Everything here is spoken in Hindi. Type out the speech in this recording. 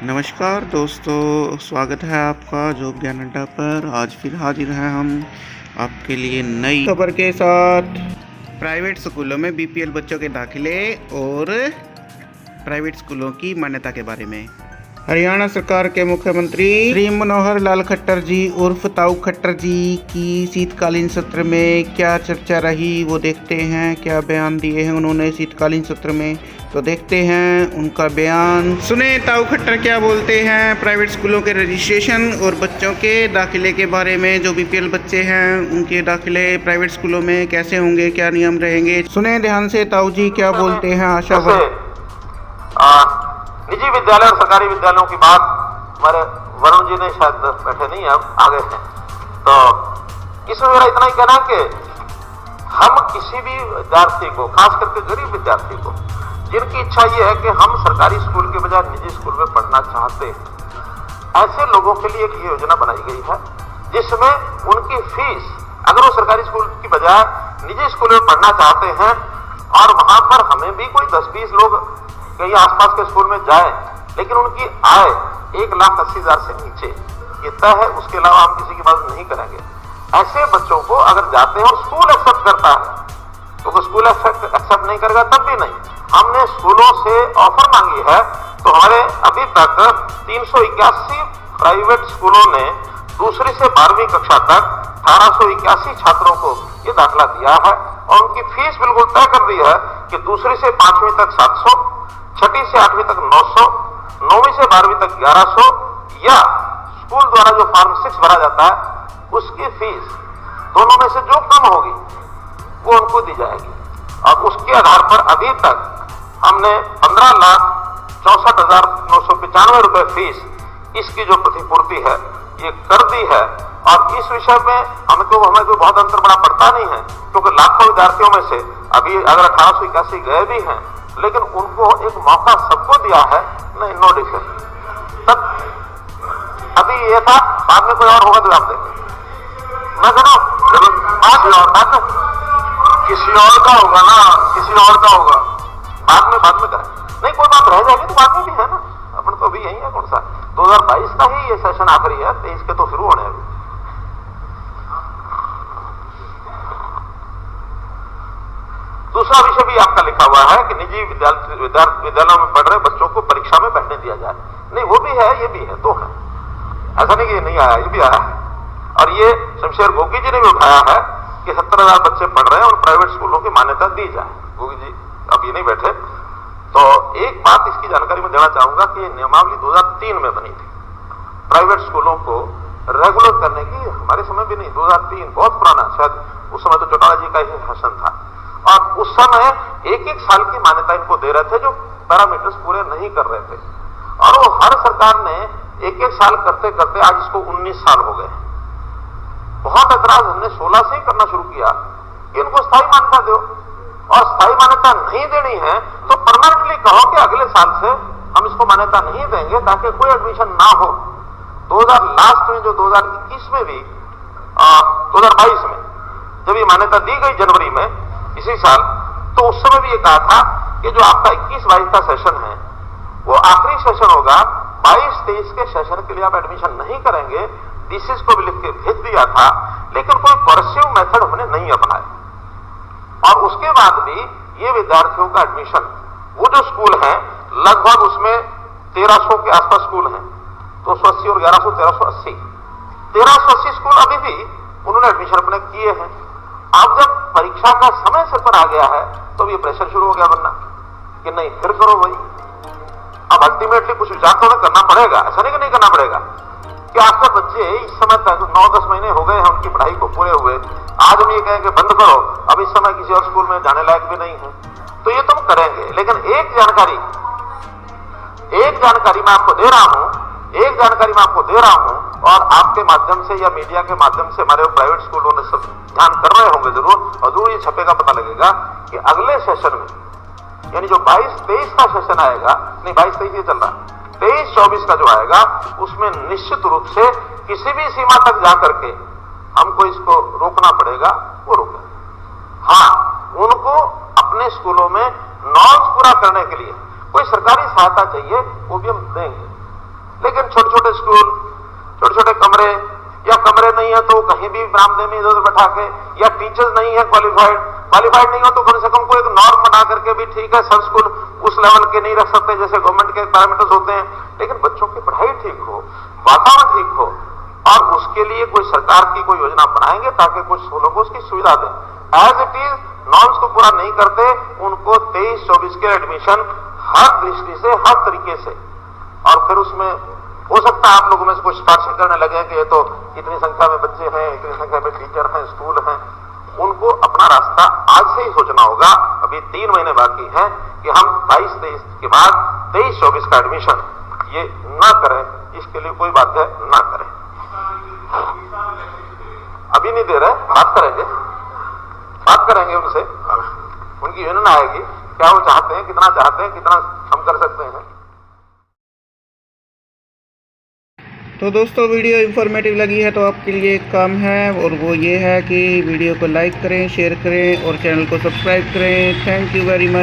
नमस्कार दोस्तों, स्वागत है आपका जॉब ज्ञान अड्डा पर। आज फिर हाजिर हैं हम आपके लिए नई खबर के साथ। प्राइवेट स्कूलों में बीपीएल बच्चों के दाखिले और प्राइवेट स्कूलों की मान्यता के बारे में हरियाणा सरकार के मुख्यमंत्री श्री मनोहर लाल खट्टर जी उर्फ ताऊ खट्टर जी की शीतकालीन सत्र में क्या चर्चा रही, वो देखते हैं। क्या बयान दिए हैं उन्होंने शीतकालीन सत्र में, तो देखते हैं उनका बयान। सुने ताऊ खट्टर क्या बोलते हैं प्राइवेट स्कूलों के रजिस्ट्रेशन और बच्चों के दाखिले के बारे में। जो बीपीएल बच्चे हैं उनके दाखिले प्राइवेट स्कूलों में कैसे होंगे, क्या नियम रहेंगे, सुने ध्यान से ताऊ जी क्या बोलते हैं। निजी विद्यालय और सरकारी विद्यालयों की बात हमारे वरुण जी ने शायद बैठे नहीं है, अब आगे हैं, तो इसमें मेरा इतना ही कहना है कि हम किसी भी विद्यार्थी को, खास करके गरीब विद्यार्थी को, जिनकी इच्छा ये है कि हम सरकारी स्कूल के बजाय निजी स्कूल में पढ़ना चाहते हैं, ऐसे लोगों के लिए एक योजना बनाई गई है जिसमें उनकी फीस, अगर वो सरकारी स्कूल की बजाय निजी स्कूल में पढ़ना चाहते हैं और वहां पर हमें भी कोई 10-20 लोग कहीं आसपास के स्कूल में जाए, लेकिन उनकी आय 1,80,000 से नीचे ये तय है, उसके अलावा हम किसी की मदद नहीं करेंगे। ऐसे बच्चों को अगर जाते हैं और स्कूल एक्सेप्ट करता है तो स्कूल एक्सेप्ट नहीं करेगा तब भी नहीं। हमने स्कूलों से ऑफर मांगी है, तो हमारे अभी तक 381 प्राइवेट स्कूलों ने दूसरी से 12वीं कक्षा तक 1881 छात्रों को ये दाखिला दिया है और उनकी फीस बिल्कुल तय कर दी है कि दूसरी से 5वीं तक 700, छठी से 8वीं तक 900, 9वीं से 12वीं तक 1100, या स्कूल द्वारा जो फॉर्म 6 भरा जाता है उसकी फीस दोनों में से जो कम होगी वो उनको दी जाएगी। और उसके आधार पर अभी तक हमने 15,64,995 रुपए फीस इसकी जो प्रतिपूर्ति है ये कर दी है। और इस विषय में हमें कोई बहुत अंतर बड़ा पड़ता नहीं है, क्योंकि लाखों विद्यार्थियों में से अभी अगर 1881 गए भी हैं, लेकिन उनको एक मौका सबको दिया है, नहीं, नो डिफरेंस। तब अभी ये था, बाद में कोई और होगा तो आप देंगे, मैं कह बाद में किसी और का होगा ना, किसी और का होगा, बाद में करें, नहीं कोई बात रह जाएगी तो बाद में भी है ना, अपन तो अभी यही है। कौन सा 2022 का ही ये सेशन आखिरी है, 23 के तो शुरू होने अभी। दूसरा विषय भी आपका लिखा हुआ है कि निजी विद्यालयों में पढ़ रहे बच्चों को परीक्षा में बैठने दिया जाए। नहीं, वो भी है, ये भी है, दो है, ऐसा नहीं कि ये नहीं आया, ये भी आया है। और ये शमशेर गोगी जी ने भी उठाया है कि 70,000 बच्चे पढ़ रहे हैं और प्राइवेट स्कूलों की मान्यता दी जाए। गोगी जी अब ये नहीं बैठे, तो एक बात इसकी जानकारी में देना चाहूंगा कि नियमावली 2003 में बनी थी प्राइवेट स्कूलों को रेगुलर करने की। हमारे समय भी नहीं, 2003 बहुत पुराना, शायद उस समय तो चौटाला जी का ही शासन था, और उस समय 1-1 साल की मान्यता इनको दे रहे थे जो पैरामीटर्स पूरे नहीं कर रहे थे, और वो हर सरकार ने 1-1 साल करते करते आज इसको 19 साल हो गए। बहुत ऐतराज हमने 16 से ही करना शुरू किया कि इनको स्थायी मान्यता दो, और स्थायी मान्यता नहीं देनी है तो परमानेंटली कहो कि अगले साल से हम इसको मान्यता नहीं देंगे, ताकि कोई एडमिशन ना हो। 2000 लास्ट में, जो 2021 में भी 2022 में जब ये मान्यता दी गई जनवरी में इसी साल, तो उस समय भी ये कहा था कि जो आपका 21-22 का सेशन है वो आखिरी सेशन होगा, 22-23 के सेशन के लिए आप एडमिशन नहीं करेंगे। डीसीएस को भी लिख के भेज दिया था, लेकिन कोई कोर्सिव मेथड हमने नहीं अपनाया। और उसके बाद भी ये विद्यार्थियों का एडमिशन, वो जो स्कूल हैं लगभग उसमें 1300 के आसपास स्कूल हैं, 280 और 1100, 1380 स्कूल अभी भी उन्होंने एडमिशन अपने किए हैं। अब जब परीक्षा का समय सिर पर आ गया है तो ये प्रेशर शुरू हो गया बनना कि नहीं, फिर करो भाई। अब अल्टीमेटली कुछ विचार तो करना पड़ेगा, ऐसा नहीं कि नहीं करना पड़ेगा, कि आपके बच्चे इस समय तक 9-10 महीने हो गए हैं उनकी पढ़ाई को पूरे हुए, आज हम ये कहें कि बंद करो, अब इस समय किसी और स्कूल में जाने लायक भी नहीं है, तो ये तुम करेंगे। लेकिन एक जानकारी मैं आपको दे रहा हूं, और आपके माध्यम से या मीडिया के माध्यम से हमारे प्राइवेट स्कूलों ने सब ध्यान कर रहे होंगे जरूर, और जरूर ये छपेगा, पता लगेगा कि अगले सेशन में, यानी जो 22-23 का सेशन आएगा, नहीं 22-23 ये चल रहा है, 23-24 का जो आएगा, उसमें निश्चित रूप से किसी भी सीमा तक जाकर के हमको इसको रोकना पड़ेगा, वो रोकें। हाँ, उनको अपने स्कूलों में नॉर्म्स पूरा करने के लिए कोई सरकारी सहायता चाहिए, वो भी हम देंगे, लेकिन छोटे छोटे स्कूल, छोटे छोटे कमरे, या कमरे नहीं है तो कहीं भी बरामदे में इधर बैठा के, या टीचर्स नहीं है क्वालिफाइड नहीं हो तो कम से कम कोई एक नॉर्म बना करके भी ठीक है, सब स्कूल उस लेवल के नहीं रख सकते जैसे गवर्नमेंट के पैरामीटर्स होते हैं, लेकिन बच्चों की पढ़ाई ठीक हो, वातावरण ठीक हो, और उसके लिए कोई सरकार की कोई योजना बनाएंगे ताकि कुछ स्कूलों को उसकी सुविधा दें। एज इट इज नॉर्म्स को पूरा नहीं करते, उनको 23-24 के एडमिशन हर दृष्टि से, हर तरीके से, और फिर उसमें हो सकता है आप लोगों में से कुछ स्पष्ट करने लगे कि ये तो इतनी संख्या में बच्चे हैं, इतनी संख्या में टीचर हैं, स्कूल हैं, उनको अपना रास्ता आज से ही सोचना होगा। अभी 3 महीने बाकी हैं कि हम 22-23 के बाद 23-24 का एडमिशन ये ना करें, इसके लिए कोई बाध्य ना करें। अभी नहीं दे रहे, बात करेंगे उनसे, उनकी यूनियन आएगी, क्या वो चाहते हैं, कितना हम कर सकते हैं। तो दोस्तों वीडियो इन्फॉर्मेटिव लगी है तो आपके लिए एक काम है, और वो ये है कि वीडियो को लाइक करें, शेयर करें और चैनल को सब्सक्राइब करें। Thank you very much.